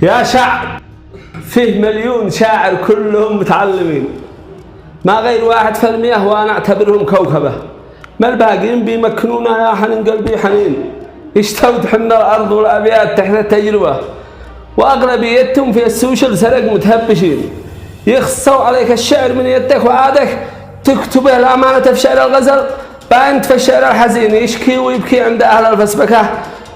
يا شعب فيه مليون شاعر كلهم متعلمين، ما غير 1% وأنا أعتبرهم كوكبة. ما الباقيين بيمكنونا يا حنين قلبي حنين، يستودحن الأرض والأبيات تحت التجربة، وأغلبيتهم في السوشيال سرق متهبشين. يخصوا عليك الشعر من يدك وعادك تكتبه الأمانة في شعر الغزل، بأنت في الشعر الحزين يشكي ويبكي عند أهل الفسبكة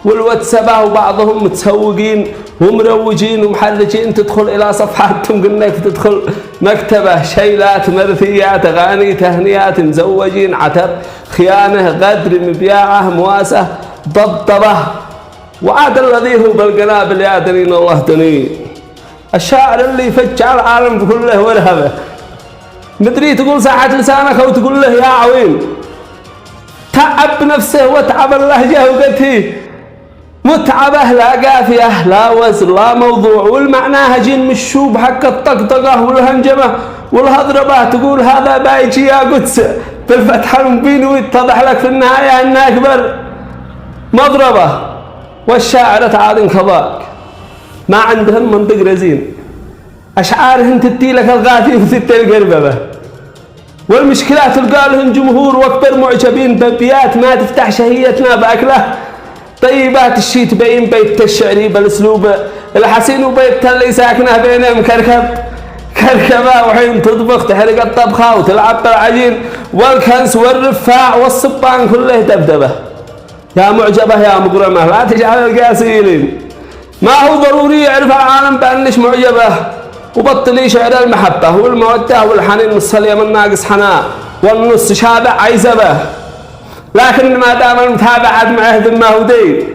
والواتسابة، وبعضهم متسوقين ومروجين ومحرجين. تدخل إلى صفحاتهم قلناك تدخل مكتبة، شيلات مرثيات أغاني تهنئات مزوجين عتب خيانة غدر مبياعة مواسة ضبضبة، وعاد الذي هو بالقنابل يا دنين الله دني. الشاعر اللي يفجع العالم كله ورهبه، مدري تقول ساحة لسانك أو تقول له يا عوين. تعب نفسه وتعب اللهجة وقته، متعبه لا قافية لا وزن لا موضوع، والمعنى هجين مشوب حق الطقطقة والهنجمة والهضربة. تقول هذا بايجي يا قدس بالفتح المبين، ويتضح لك في النهاية أنه أكبر مضربة. والشاعر تعال انقضاك، ما عندهم منطق رزين، أشعارهم تدي لك الغاثي وتدي القرببة. والمشكلات تلقى لهم جمهور واكبر معجبين بابيات ما تفتح شهيتنا باكله. طيبات الشي تبين بيت الشعري بالاسلوب الحسين، وبيت اللي ساكنه بينهم كركبه، وحين تطبخ تحرق الطبخه وتلعب بالعجين والكنس والرفاع والصبان كله دبدبه. يا معجبه يا مغرمه لا تجعل القاسيين، ما هو ضروري يعرف العالم بانش معجبه. وبطلي شعر المحبة والمودة والحنين، نص اليمن ناقص حناء والنص شابع عيزبه. لكن ما دام المتابع عاد معه ذمه ودين،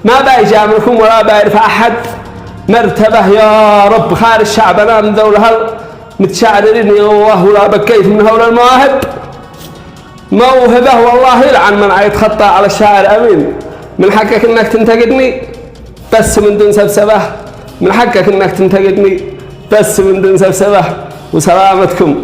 ما بيجاملكم ولا بيرفع أحد مرتبه. يا رب خارج شعبنا من ذول متشعرين يا الله، ولا بكيت من هول المواهب موهبة. والله يلعن من يتخطى على الشاعر أمين. من حقك إنك تنتقدني بس من دون سبسبة، من حقك إنك تنتقدني بس من دون سبسبة. وسلامتكم.